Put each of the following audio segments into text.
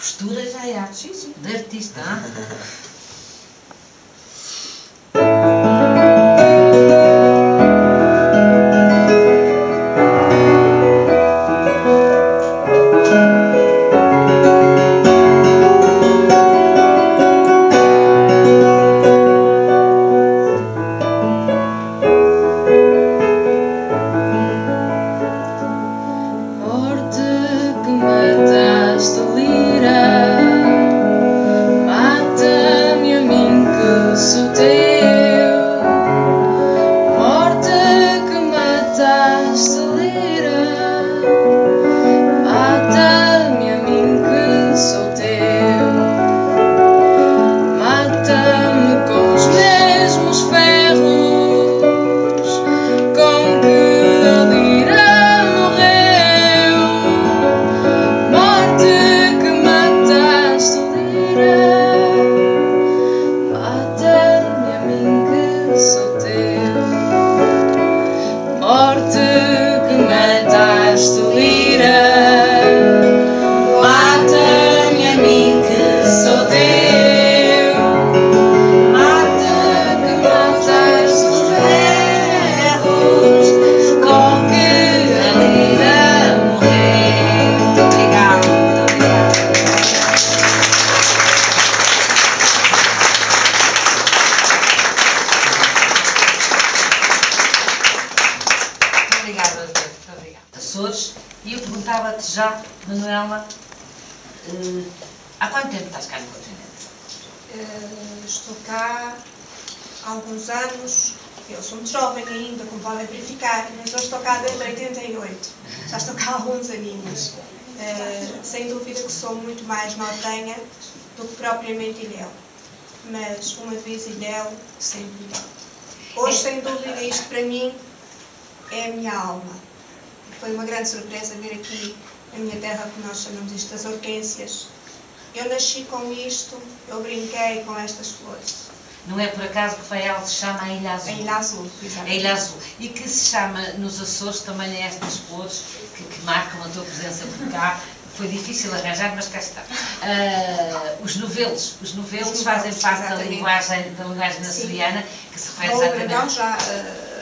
Postura já é arte. Sim, sim. De artista, hein? Açores, e eu perguntava-te já, Manuela, há quanto tempo estás cá no continente? Estou cá há alguns anos. Eu sou muito jovem ainda, como podem verificar, mas eu estou cá desde 88. Já estou cá há alguns aninhos. Sem dúvida que sou muito mais nortenha do que propriamente Ilhéu. Mas uma vez Ilhéu, sempre Ilhéu. Hoje, sem dúvida, isto para mim é a minha alma. Foi uma grande surpresa ver aqui a minha terra, que nós chamamos isto das hortênsias. Eu nasci com isto, eu brinquei com estas flores. Não é por acaso que Faial se chama a Ilha Azul? A Ilha Azul, exatamente. A Ilha Azul. E que se chama nos Açores também a estas flores que marcam a tua presença por cá. Foi difícil arranjar, mas cá está. Os novelos fazem parte da linguagem açoriana, que se refere exatamente... Raul Brandão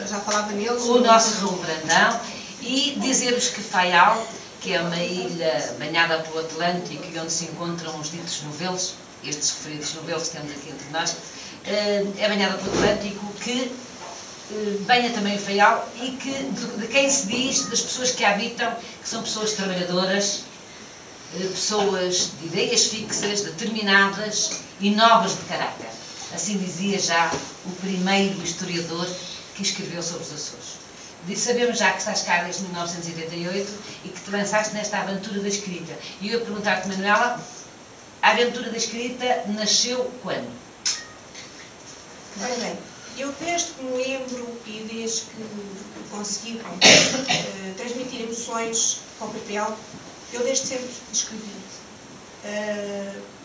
já falava neles. O nosso Raul Brandão. E dizer-vos que Faial, que é uma ilha banhada pelo Atlântico e onde se encontram os ditos novelos, estes referidos novelos que temos aqui entre nós, é banhada pelo Atlântico, que banha também o Faial e que, de quem se diz, das pessoas que a habitam, que são pessoas trabalhadoras, pessoas de ideias fixas, determinadas e nobres de caráter. Assim dizia já o primeiro historiador que escreveu sobre os Açores. Sabemos já que estás cá desde 1988 e que te lançaste nesta aventura da escrita. E eu ia perguntar-te, Manuela, a aventura da escrita nasceu quando? Ora bem, eu desde que me lembro e desde que consegui transmitir emoções para o papel, eu desde sempre escrevi.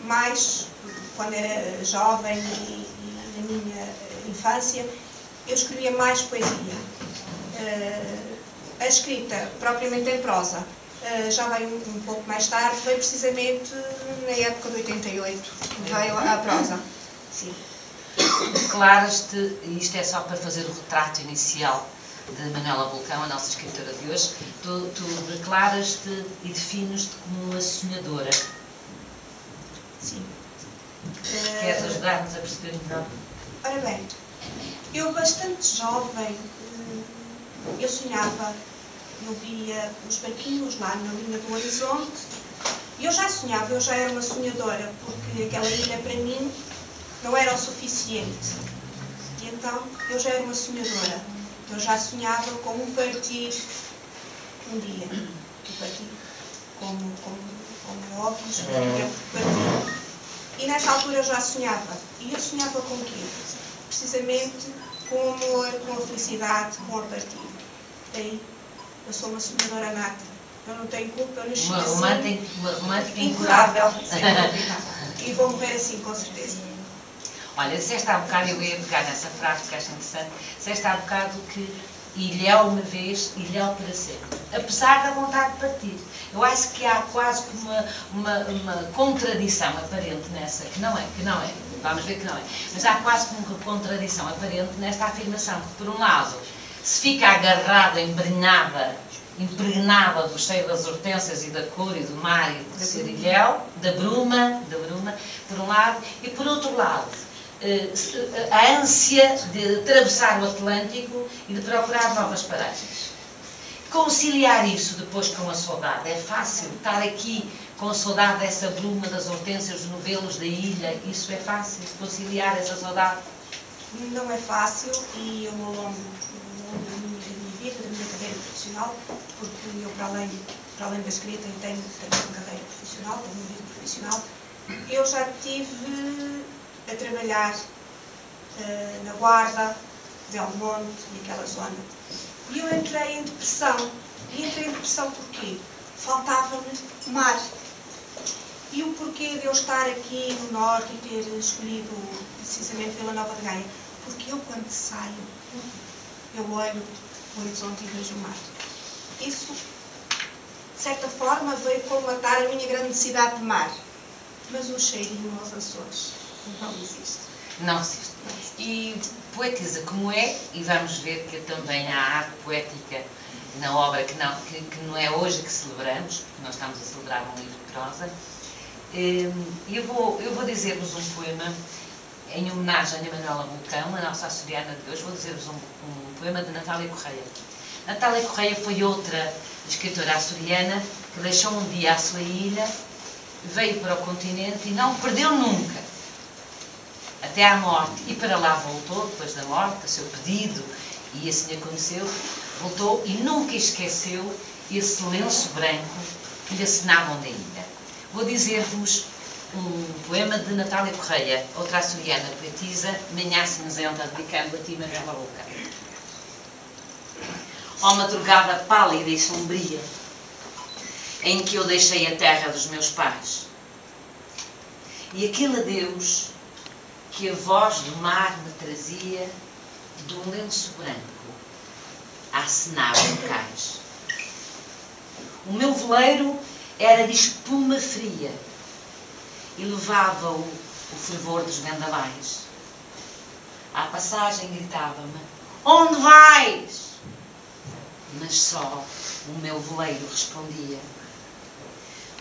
Mais quando era jovem e na minha infância, eu escrevia mais poesia. A escrita, propriamente em prosa, já veio um pouco mais tarde, veio precisamente na época de 88, veio a prosa. Sim. Declaras-te, e isto é só para fazer o retrato inicial de Manuela Vulcão, a nossa escritora de hoje, tu declaras-te e defines-te como uma sonhadora. Sim. Queres ajudar-nos a perceber melhor? Ora bem, eu bastante jovem, eu sonhava, eu via os barquinhos lá na linha do horizonte, e eu já sonhava, eu já era uma sonhadora, porque aquela ilha para mim não era o suficiente. E então eu já era uma sonhadora. Eu já sonhava com um partir um dia. Um partir, como é óbvio, esperaria partir. E nessa altura eu já sonhava. E eu sonhava com o quê? Precisamente com o amor, com a felicidade, com a partida. Daí eu sou uma sonhadora nata. Eu não tenho culpa, eu nasci assim. Uma romântica incurável. E vou morrer assim, com certeza. Olha, disseste há bocado, eu ia pegar nessa frase que acho interessante, disseste há bocado que Ilhéu uma vez, Ilhéu para sempre. apesar da vontade de partir. Eu acho que há quase uma contradição aparente nessa, que não é, vamos ver que não é, mas há quase uma contradição aparente nesta afirmação, que por um lado se fica agarrada, impregnada do cheiro das hortênsias e da cor e do mar e do cerilhéu, da bruma, por um lado, e por outro lado, a ânsia de atravessar o Atlântico e de procurar novas paragens. Conciliar isso depois com a saudade, é fácil estar aqui com a saudade dessa bruma, das hortênsias, dos novelos, da ilha, isso é fácil, conciliar essa saudade? Não é fácil, e eu ao longo da minha vida, da minha carreira profissional, porque eu para além da escrita eu tenho também uma carreira profissional, tenho uma vida profissional, eu já estive a trabalhar na Guarda, Belmonte, naquela zona. E eu entrei em depressão. E entrei em depressão porquê? Faltava-me mar. E o porquê de eu estar aqui no Norte e ter escolhido precisamente Vila Nova de Gaia? Porque eu, quando saio, eu olho o horizonte e vejo o mar. Isso, de certa forma, veio colmatar a minha grande necessidade de mar. Mas o cheirinho aos Açores não existe. Não existe. E poetisa como é, e vamos ver que também há arte poética na obra que não é hoje que celebramos, porque nós estamos a celebrar um livro de prosa. Eu vou dizer-vos um poema em homenagem a Manuela Vulcão, a nossa açoriana de hoje. Vou dizer-vos um poema de Natália Correia. Natália Correia foi outra escritora açoriana que deixou um dia a sua ilha, veio para o continente e não perdeu nunca, até à morte, e para lá voltou, depois da morte, a seu pedido, e assim aconteceu, voltou e nunca esqueceu esse lenço branco que lhe assinavam da ilha. Vou dizer-vos um poema de Natália Correia, outra açoriana poetisa, Manhã Cinzenta, dedicando a ti, Manuela Vulcão. Ó madrugada pálida e sombria, em que eu deixei a terra dos meus pais, e aquele adeus que a voz do mar me trazia de um lenço branco a acenar no cais. O meu veleiro era de espuma fria e levava-o o fervor dos vendavais. À passagem gritava-me: onde vais? Mas só o meu veleiro respondia.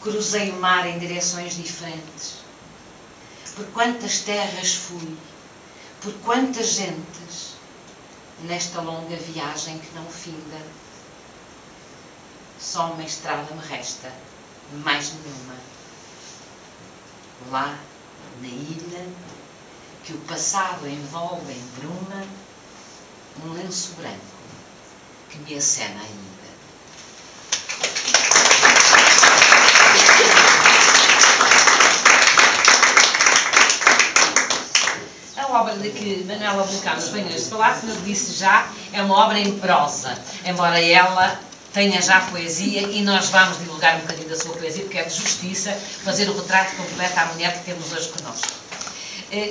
Cruzei o mar em direções diferentes. Por quantas terras fui, por quantas gentes, nesta longa viagem que não finda. Só uma estrada me resta, mais nenhuma. Lá, na ilha, que o passado envolve em bruma, um lenço branco que me acena ainda. A obra de que Manuela Vulcão nos vem hoje falar, como eu disse já, é uma obra em prosa, embora ela tenha já poesia, e nós vamos divulgar um bocadinho da sua poesia, porque é de justiça fazer o retrato completo à mulher que temos hoje connosco.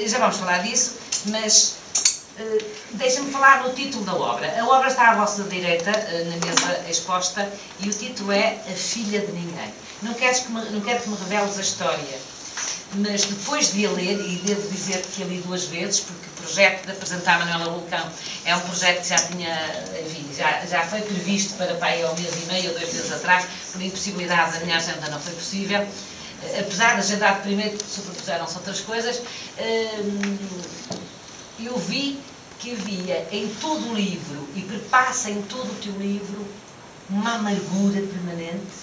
Já vamos falar disso, mas deixem-me falar no título da obra. A obra está à vossa direita, na mesa exposta, e o título é A Filha de Ninguém. Não quero que me reveles a história, mas depois de a ler, e devo dizer que a li 2 vezes, porque o projeto de apresentar a Manuela Vulcão é um projeto que já tinha, enfim, já foi previsto para pai há 1 mês e meio ou 2 meses atrás, por impossibilidade da minha agenda não foi possível, apesar de agendar primeiro, sobrepuseram-se outras coisas. Eu vi que havia em todo o livro, e perpassa em todo o teu livro, uma amargura permanente,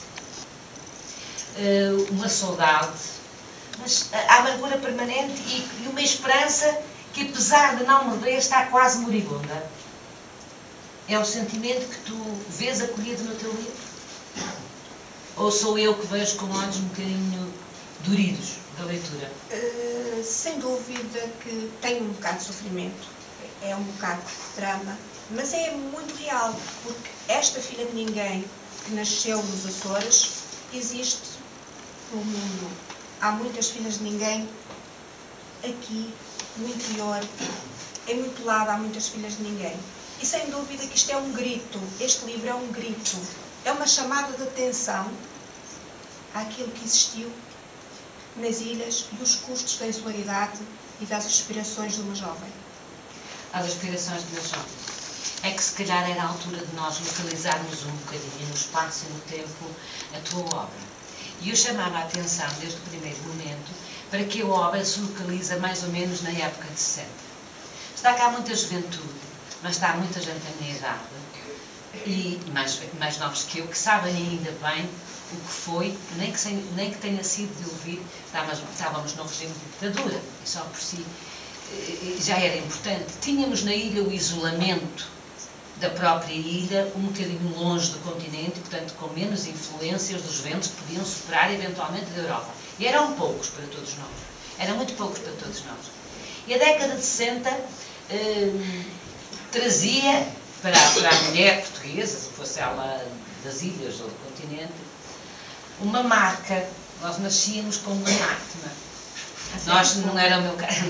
uma saudade, mas a amargura permanente e uma esperança que, apesar de não morrer, está quase moribunda. É o sentimento que tu vês acolhido no teu livro? Ou sou eu que vejo com olhos um bocadinho doridos da leitura? Sem dúvida que tem um bocado de sofrimento, é um bocado de drama, mas é muito real, porque esta filha de ninguém que nasceu nos Açores existe no mundo. Há muitas filhas de ninguém aqui no interior, em muito lado há muitas filhas de ninguém. E sem dúvida que isto é um grito, este livro é um grito é uma chamada de atenção àquilo que existiu nas ilhas e os custos da insularidade e das aspirações de uma jovem. Às aspirações de uma jovem. É que se calhar era a altura de nós localizarmos um bocadinho no espaço e no tempo a tua obra. E eu chamava a atenção desde o primeiro momento para que a obra se localiza mais ou menos na época de 60. Está cá muita juventude, mas está muita gente da minha idade e mais novos que eu, que sabem ainda bem o que foi, nem que tenha sido de ouvir, estávamos num regime de ditadura, e só por si já era importante. Tínhamos na ilha o isolamento da própria ilha, um bocadinho longe do continente, portanto com menos influências dos ventos que podiam soprar eventualmente da Europa. E eram poucos para todos nós, eram muito poucos para todos nós. E a década de 60 trazia para a mulher portuguesa, se fosse ela das ilhas ou do continente, uma marca. Nós nascíamos com uma máquina. Nós, não era o meu caso,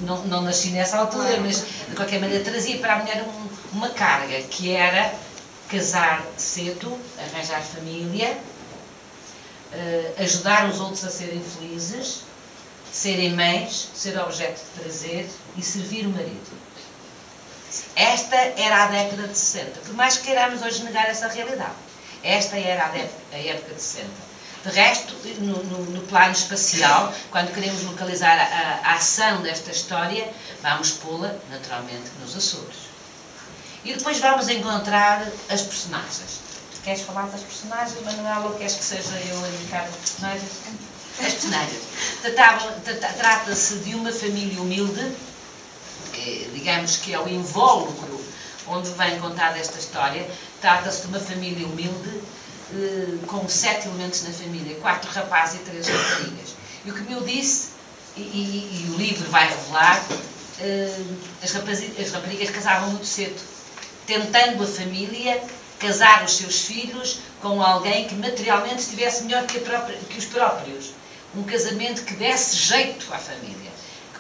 não nasci nessa altura, mas de qualquer maneira trazia para a mulher uma carga, que era casar cedo, arranjar família, ajudar os outros a serem felizes, serem mães, ser objeto de prazer e servir o marido. Esta era a década de 60, por mais que queiramos hoje negar essa realidade. Esta era a época de 60. De resto, no plano espacial, quando queremos localizar a ação desta história, vamos pô-la, naturalmente, nos Açores. E depois vamos encontrar as personagens. Tu queres falar das personagens, Manuela, ou queres que seja eu a indicar as personagens? As personagens. Trata-se de uma família humilde, digamos que é o invólucro onde vem contada esta história. Trata-se de uma família humilde, com 7 elementos na família, 4 rapazes e 3 raparigas. E o que me disse, e o livro vai revelar, as raparigas casavam muito cedo, tentando a família casar os seus filhos com alguém que materialmente estivesse melhor que os próprios. Um casamento que desse jeito à família.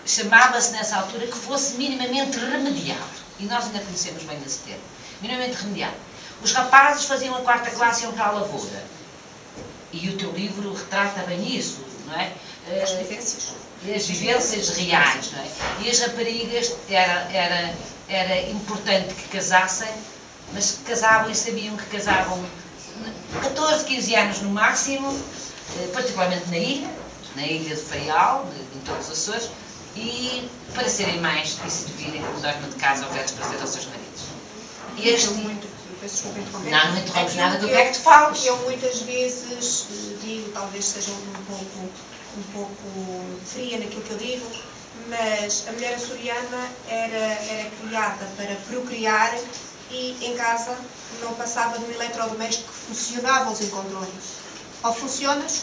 Chamava-se nessa altura que fosse minimamente remediado. E nós ainda conhecemos bem esse termo. Minimamente remediado. Os rapazes faziam a 4ª classe e iam para a lavoura. E o teu livro retrata bem isso, não é? As vivências. As vivências reais, não é? E as raparigas, era importante que casassem, mas casavam e sabiam que casavam 14, 15 anos no máximo, particularmente na ilha de Faial, em todos os Açores, e para serem mães e servirem como dona de casa objetos de prazer aos seus maridos. E não interrompes nada do que é que te falas. Eu muitas vezes digo, talvez seja um pouco fria naquilo que eu digo, mas a mulher açoriana era criada para procriar e em casa não passava de um eletrodoméstico que funcionava aos encontrões. Ou funcionas,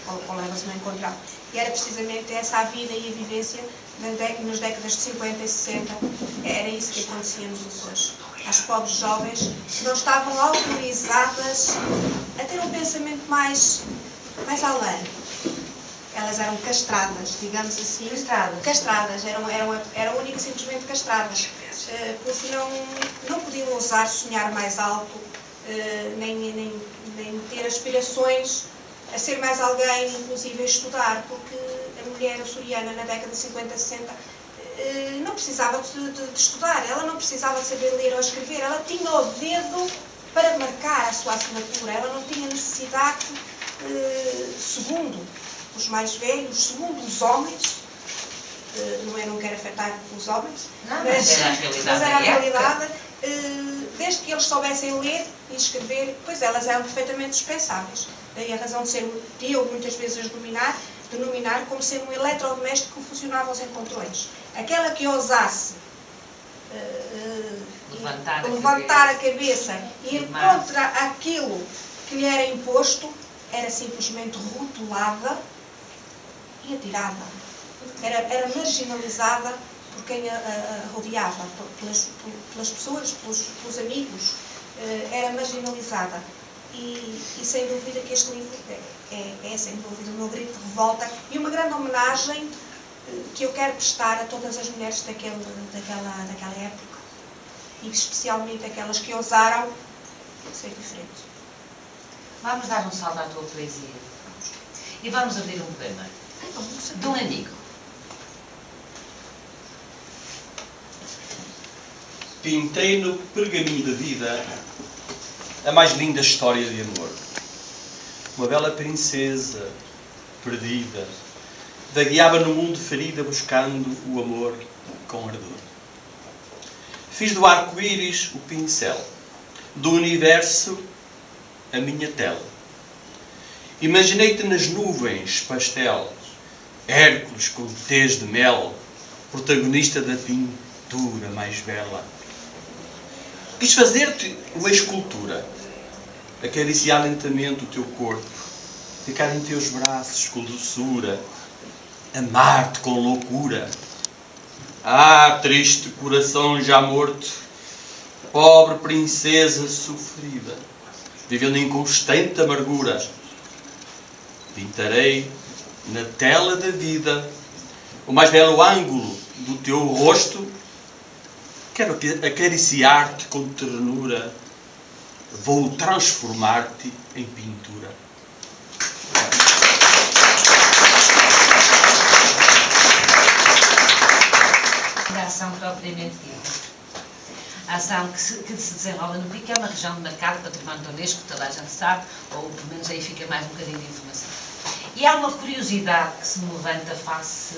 ou levas a encontrar. E era precisamente essa a vida e a vivência nas décadas de 50 e 60. Era isso que acontecia nos Açores. As pobres jovens não estavam autorizadas a ter um pensamento mais além. Elas eram castradas, digamos assim. Castradas. Eram única e simplesmente castradas. Porque não podiam ousar sonhar mais alto, nem ter aspirações a ser mais alguém, inclusive a estudar, porque a mulher açoriana na década de 50 e 60 não precisava de estudar, ela não precisava de saber ler ou escrever, ela tinha o dedo para marcar a sua assinatura, ela não tinha necessidade, segundo os mais velhos, segundo os homens, não quero afetar os homens, mas era a realidade, desde que eles soubessem ler e escrever, pois elas eram perfeitamente dispensáveis. Daí a razão de eu muitas vezes as denominar como sendo um eletrodoméstico que funcionava aos encontrões. Aquela que ousasse levantar a cabeça e ir contra aquilo que lhe era imposto, era simplesmente rotulada e atirada. Era marginalizada por quem a rodeava, pelas pessoas, pelos amigos, era marginalizada. E sem dúvida que este livro é sem dúvida o meu grito de revolta e uma grande homenagem que eu quero prestar a todas as mulheres daquela época, e especialmente aquelas que ousaram ser diferente. Vamos dar um salto à tua poesia. E vamos abrir um poema de um amigo. Pintei no pergaminho da vida a mais linda história de amor. Uma bela princesa perdida vagueava no mundo ferida buscando o amor com ardor. Fiz do arco-íris o pincel, do universo a minha tela. Imaginei-te nas nuvens, pastel, Hércules com tez de mel, protagonista da pintura mais bela. Quis fazer-te uma escultura, acariciar lentamente o teu corpo, ficar em teus braços com doçura, amar-te com loucura. Ah, triste coração já morto, pobre princesa sofrida, vivendo em constante amargura. Pintarei na tela da vida o mais belo ângulo do teu rosto. Quero acariciar-te com ternura, vou transformar-te em pintura. A ação propriamente dita. A ação que se desenrola no Pico é uma região de marcado património da Unesco, que toda a gente sabe, ou pelo menos aí fica mais um bocadinho de informação. E há uma curiosidade que se me levanta face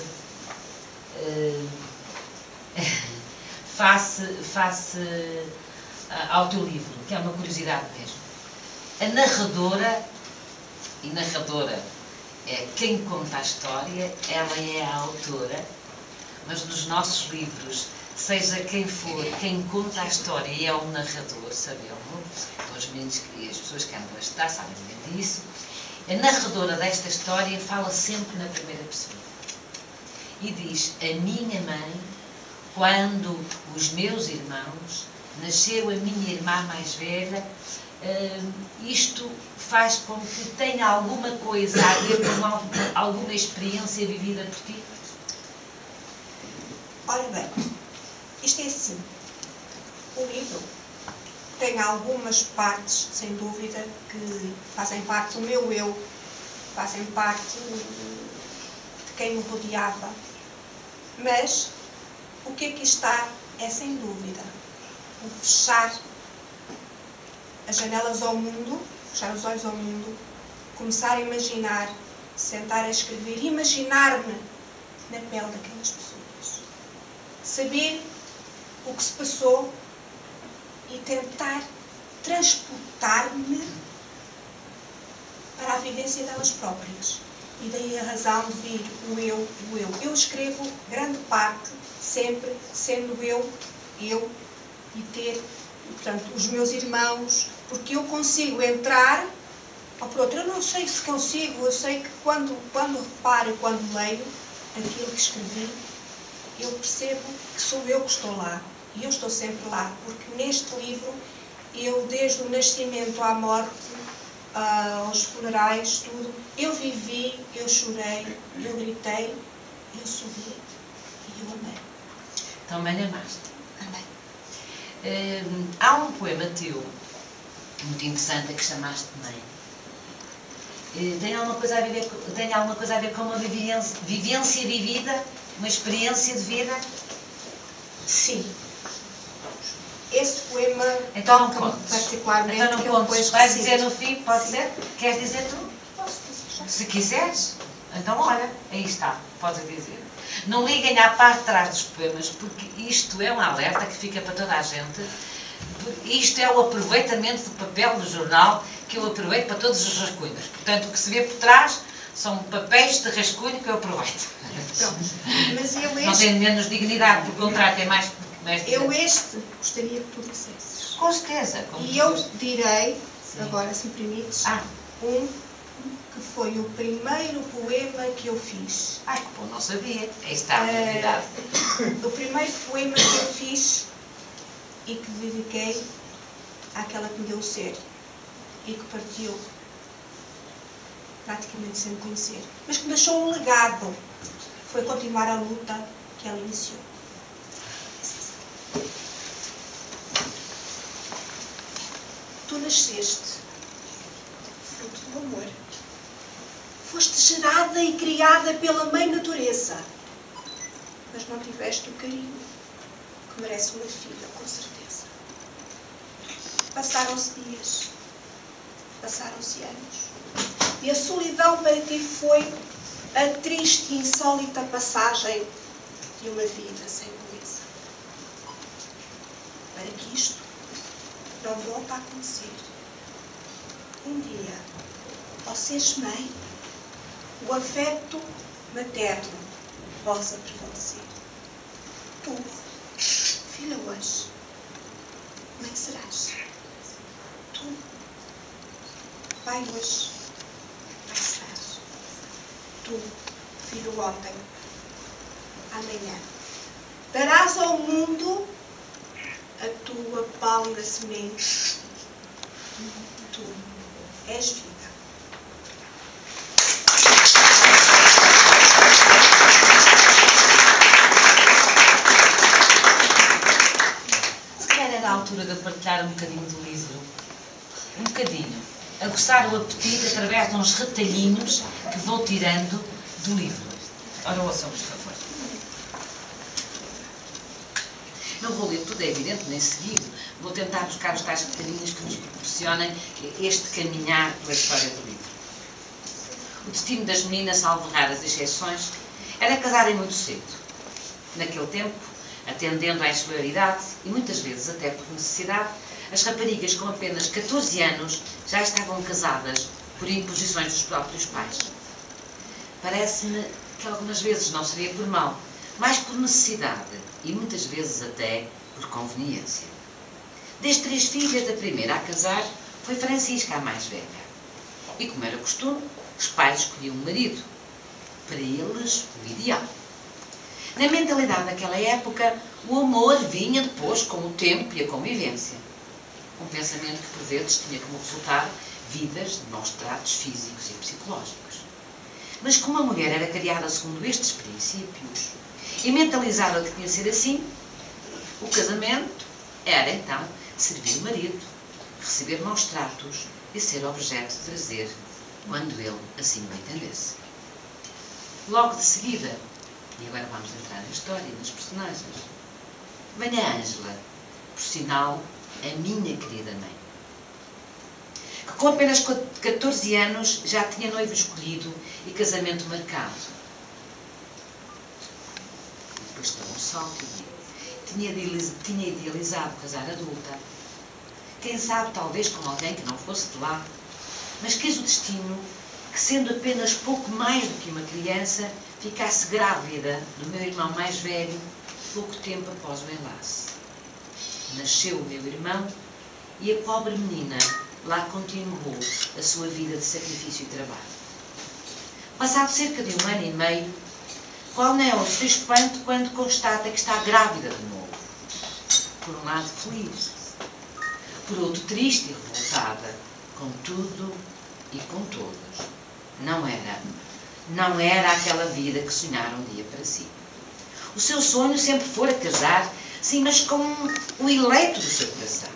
ao teu livro, que é uma curiosidade mesmo. A narradora, e narradora é quem conta a história, ela é a autora, mas nos nossos livros, seja quem for, quem conta a história é o narrador, sabemos, os meninos e as pessoas que andam a estudar sabem bem disso. A narradora desta história fala sempre na primeira pessoa e diz: a minha mãe, quando os meus irmãos, nasceu a minha irmã mais velha. Isto faz com que tenha alguma coisa a ver com alguma experiência vivida por ti? Ora bem, isto é assim. O livro tem algumas partes, sem dúvida, que fazem parte do meu eu, fazem parte de quem me rodeava. Mas o que aqui está é, sem dúvida, o fechar as janelas ao mundo, fechar os olhos ao mundo, começar a imaginar, sentar a escrever, imaginar-me na pele daquelas pessoas. Saber o que se passou e tentar transportar-me para a vivência delas próprias. E daí a razão de vir o eu, o eu. Eu escrevo grande parte, sempre, sendo eu e ter, portanto, os meus irmãos, porque eu consigo entrar, ou por outro, eu não sei se consigo, eu sei que quando reparo e quando leio aquilo que escrevi, eu percebo que sou eu que estou lá. E eu estou sempre lá, porque neste livro, eu desde o nascimento à morte, aos funerais, tudo, eu vivi, eu chorei, eu gritei, eu subi e eu amei. Também amaste. Amei. Há um poema teu, muito interessante, que chamaste Mãe. Tem alguma coisa a ver com uma vivência vivida? Uma experiência de vida? Sim. Esse poema então toca-me particularmente. Então não contes. Vais dizer no fim, pode ser? Queres dizer tu? Posso dizer já. Se quiseres. Então olha, aí está, podes dizer. Não liguem à parte de trás dos poemas, porque isto é um alerta que fica para toda a gente. Isto é o aproveitamento do papel do jornal, que eu aproveito para todos os rascunhos. Portanto, o que se vê por trás são papéis de rascunho que eu aproveito. Pronto. Mas eu não tem menos dignidade, pelo contrário, tem mais dignidade. Eu gostaria que tu dissesses. Com certeza. E eu direi, agora se me permites, que foi o primeiro poema que eu fiz. Ai, que bom, não sabia. Aí está a novidade. O primeiro poema que eu fiz e que dediquei àquela que me deu o ser e que partiu praticamente sem me conhecer, mas que deixou um legado, foi continuar a luta que ela iniciou. Tu nasceste fruto do amor. Foste gerada e criada pela Mãe Natureza. Mas não tiveste o carinho que merece uma filha, com certeza. Passaram-se dias. Passaram-se anos. E a solidão para ti foi a triste e insólita passagem de uma vida sem beleza. Para que isto não volte a acontecer, um dia, ao seres mãe, o afeto materno possa prevalecer. Tu, filha hoje, mãe serás. Tu, pai hoje, pai serás. Tu, filho ontem, amanhã, darás ao mundo a tua pálida semente. Tu és vida. Se calhar era a altura de partilhar um bocadinho do livro. Um bocadinho. Aguçar o apetite através de uns retalhinhos que vou tirando do livro. Ora, ouçam, por favor. Não vou ler tudo, é evidente, nem seguido. Vou tentar buscar os tais retalhinhos que nos proporcionem este caminhar pela história do livro. O destino das meninas, salvo raras exceções, era casarem muito cedo. Naquele tempo, atendendo à insularidade e muitas vezes até por necessidade, as raparigas com apenas 14 anos já estavam casadas por imposições dos próprios pais. Parece-me que algumas vezes não seria por mal, mas por necessidade e muitas vezes até por conveniência. Das 3 filhas, da primeira a casar foi Francisca, a mais velha. E como era costume, os pais escolhiam um marido. Para eles, o ideal. Na mentalidade daquela época, o amor vinha depois com o tempo e a convivência. Um pensamento que por vezes tinha como resultado vidas de maus tratos físicos e psicológicos. Mas como a mulher era criada segundo estes princípios e mentalizada que tinha de ser assim, o casamento era então servir o marido, receber maus tratos e ser objeto de prazer quando ele assim o entendesse. Logo de seguida, e agora vamos entrar na história e nas personagens, vem a Ângela, por sinal, a minha querida mãe, que com apenas 14 anos já tinha noivo escolhido e casamento marcado. E depois deu um salto e tinha idealizado casar adulta. Quem sabe, talvez com alguém que não fosse de lá, mas quis o destino que, sendo apenas pouco mais do que uma criança, ficasse grávida do meu irmão mais velho pouco tempo após o enlace. Nasceu o meu irmão e a pobre menina lá continuou a sua vida de sacrifício e trabalho. Passado cerca de 1 ano e meio, qual não é o seu espanto quando constata que está grávida de novo? Por um lado feliz, por outro triste e revoltada, com tudo e com todos. Não era aquela vida que sonhara um dia para si. O seu sonho sempre fora casar, sim, mas com o eleito do seu coração.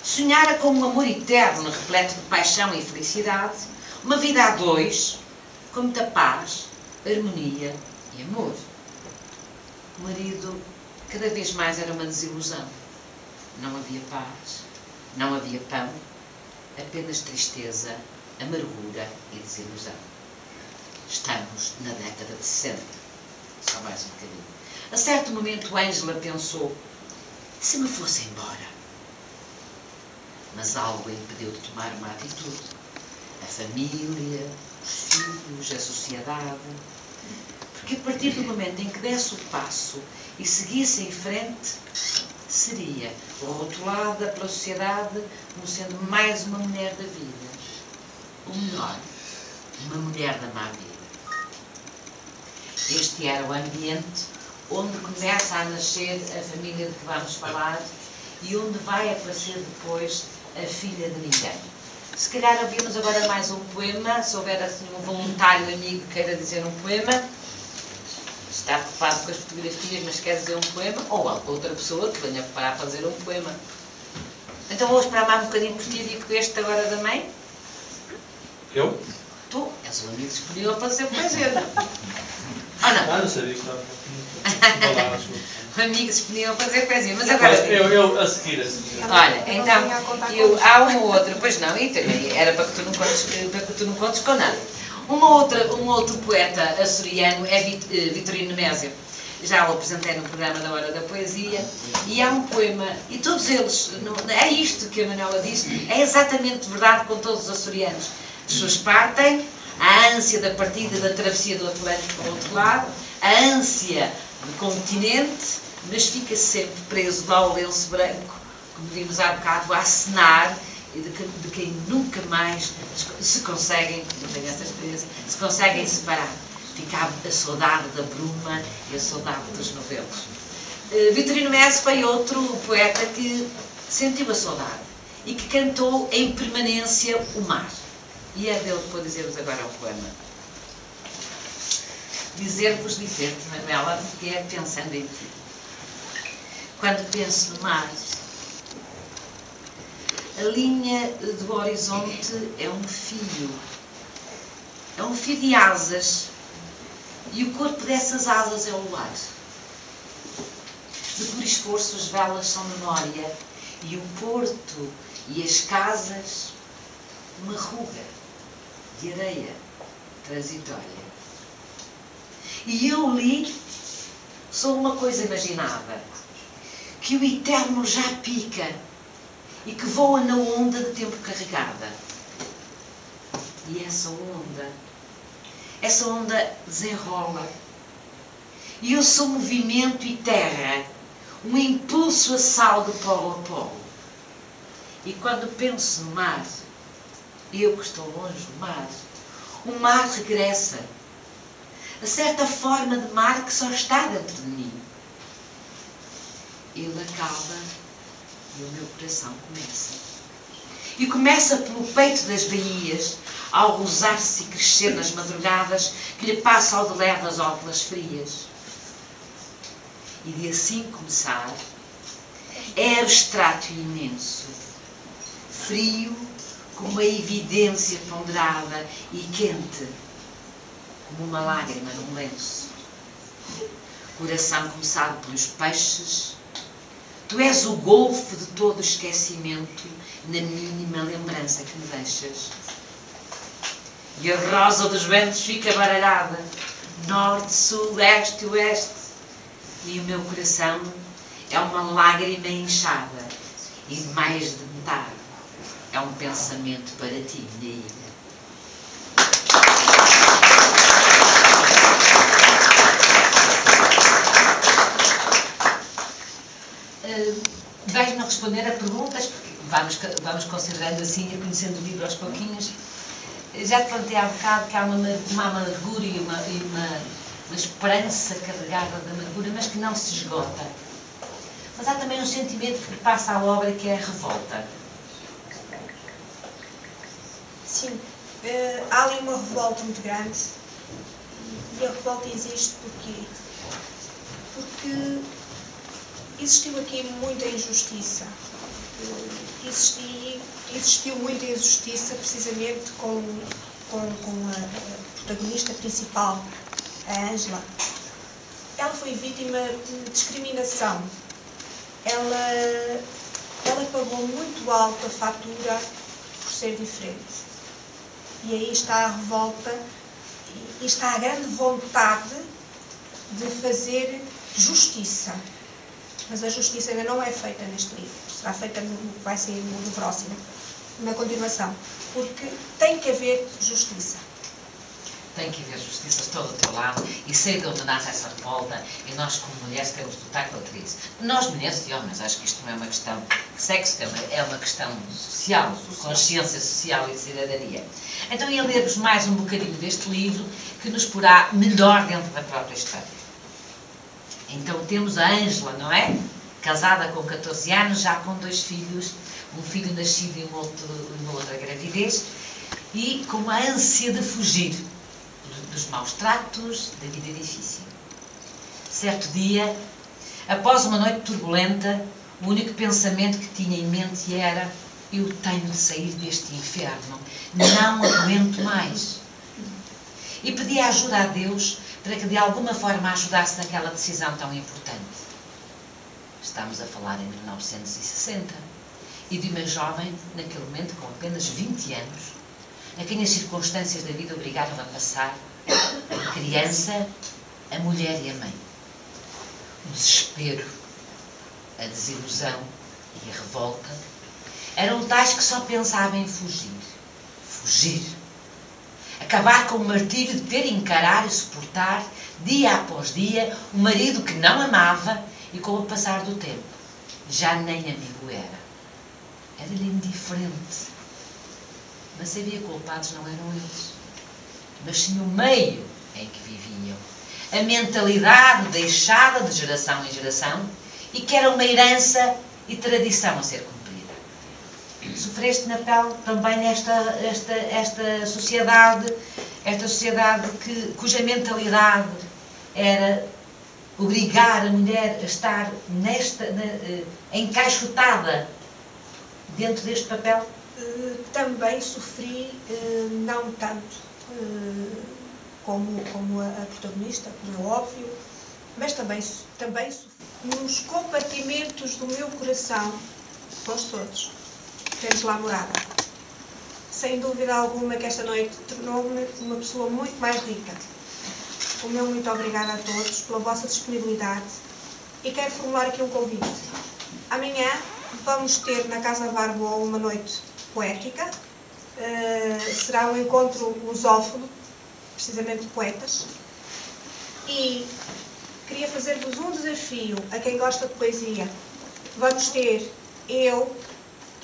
Sonhara com um amor eterno, repleto de paixão e felicidade, uma vida a dois, com muita paz, harmonia e amor. O marido cada vez mais era uma desilusão. Não havia paz, não havia pão, apenas tristeza, amargura e desilusão. Estamos na década de 60. Só mais um bocadinho. A certo momento, Ângela pensou: se me fosse embora? Mas algo a impediu de tomar uma atitude. A família, os filhos, a sociedade. Porque a partir do momento em que desse o passo e seguisse em frente, seria rotulada pela sociedade como sendo mais uma mulher da vida. Ou melhor, uma mulher da má vida. Este era o ambiente onde começa a nascer a família de que vamos falar e onde vai aparecer depois a filha de ninguém. Se calhar ouvimos agora mais um poema, se houver assim um voluntário amigo que queira dizer um poema, está preocupado com as fotografias, mas quer dizer um poema, ou outra pessoa que venha preparar para dizer um poema. Então vou esperar mais um bocadinho por ti e com este agora da mãe? Eu? Tu és o amigo disponível para ser poesia, não? Ou não? Ah, não sabia que estava. O amigo disponível para ser poesia, mas agora... Eu a seguir. Olha, então, há uma outra, pois não, e também era para que tu não contes com nada. Um outro poeta açoriano é Vitorino Nemésio. Já o apresentei no programa da Hora da Poesia, e há um poema, e todos eles, é isto que a Manuela diz, é exatamente verdade com todos os açorianos. As pessoas partem, a ânsia da partida da travessia do Atlântico para o outro lado, a ânsia do continente, mas fica sempre preso lá ao lenço branco, como vimos há bocado, a acenar, e de quem nunca mais se conseguem, não tenho essa experiência, se conseguem separar. Fica a saudade da bruma e a saudade dos novelos. Vitorino Nemésio foi outro poeta que sentiu a saudade e que cantou em permanência o mar. E é dele que vou dizer-vos agora o poema. Dizer-te, Manuela, porque é pensando em ti. Quando penso no mar, a linha do horizonte é um fio de asas, e o corpo dessas asas é o lar. De por esforço as velas são memória, e o porto e as casas uma ruga de areia transitória. E eu ali sou uma coisa imaginada, que o eterno já pica e que voa na onda de tempo carregada. E essa onda desenrola. E eu sou movimento e terra, um impulso assal de polo a polo. E quando penso no mar, eu que estou longe do mar, o mar regressa a certa forma de mar que só está dentro de mim. Ele acaba e o meu coração começa. E começa pelo peito das baías, ao rozar-se e crescer nas madrugadas que lhe passa ao de leve as óculas frias. E de assim começar, é abstrato e imenso, frio como a evidência ponderada e quente como uma lágrima num lenço. Coração começado pelos peixes, tu és o golfo de todo o esquecimento na mínima lembrança que me deixas. E a rosa dos ventos fica baralhada, norte, sul, leste e oeste. E o meu coração é uma lágrima inchada, e mais de metade é um pensamento para ti, minha ilha. Vais-me responder a perguntas, porque vamos considerando assim e conhecendo o livro aos pouquinhos. Já te perguntei há bocado que há uma amargura e uma esperança carregada de amargura, mas que não se esgota. Mas há também um sentimento que passa à obra, que é a revolta. Sim, há ali uma revolta muito grande, e a revolta existe porque existiu aqui muita injustiça. Existiu muita injustiça precisamente com a protagonista principal, a Ângela. Ela foi vítima de discriminação. Ela pagou muito alto a fatura por ser diferente. E aí está a revolta e está a grande vontade de fazer justiça. Mas a justiça ainda não é feita neste livro. Será feita vai ser no próximo, na continuação. Porque tem que haver justiça. Tem que haver justiça, estou do teu lado e sei de onde nasce essa revolta, e nós como mulheres queremos lutar contra isso. Nós mulheres e homens, acho que isto não é uma questão de sexo, é uma questão social, de consciência social e de cidadania. Então ia ler-vos mais um bocadinho deste livro que nos porá melhor dentro da própria história. Então temos a Ângela, não é? Casada com 14 anos, já com 2 filhos, um filho nascido e uma outra gravidez, e com a ânsia de fugir dos maus tratos, da vida difícil. Certo dia, após uma noite turbulenta, O único pensamento que tinha em mente era: eu tenho de sair deste inferno, não aguento mais. E pedia ajuda a Deus para que de alguma forma ajudasse naquela decisão tão importante. Estamos a falar em 1960 e de uma jovem, naquele momento com apenas 20 anos, a quem as circunstâncias da vida obrigaram a passar a criança, a mulher e a mãe. O desespero, a desilusão e a revolta eram tais que só pensavam em fugir. Fugir. Acabar com o martírio de ter de encarar e suportar, dia após dia, um marido que não amava e, com o passar do tempo, já nem amigo era. Era-lhe indiferente. Mas sabia que culpados não eram eles, mas sim o meio em que viviam. A mentalidade deixada de geração em geração e que era uma herança e tradição a ser cumprida. Sofreste na pele também esta sociedade cuja mentalidade era obrigar a mulher a estar encaixotada dentro deste papel? Também sofri, não tanto como a protagonista, como é óbvio, mas também sofri. Nos compartimentos do meu coração, nós todos temos lá morada. Sem dúvida alguma que esta noite tornou-me uma pessoa muito mais rica. O meu muito obrigada a todos pela vossa disponibilidade e quero formular aqui um convite. Amanhã vamos ter na Casa Barboa uma noite poética. Será um encontro lusófono, precisamente de poetas. E queria fazer-vos um desafio a quem gosta de poesia. Vamos ter eu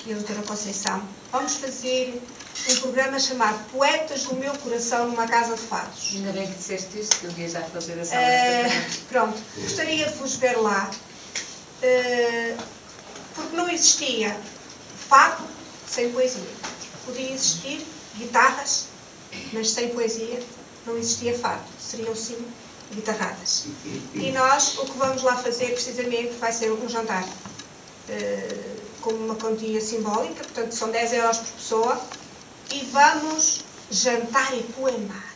e a doutora Conceição, vamos fazer um programa chamado Poetas do Meu Coração numa Casa de Fados. Ainda bem que disseste isto, que eu ia já fazer essa pronto, gostaria de vos ver lá, porque não existia fado sem poesia. Podia existir guitarras, mas sem poesia não existia fado. Seriam sim guitarradas. E nós o que vamos lá fazer precisamente vai ser um jantar com uma quantia simbólica, portanto são 10 € por pessoa, e vamos jantar e poemar.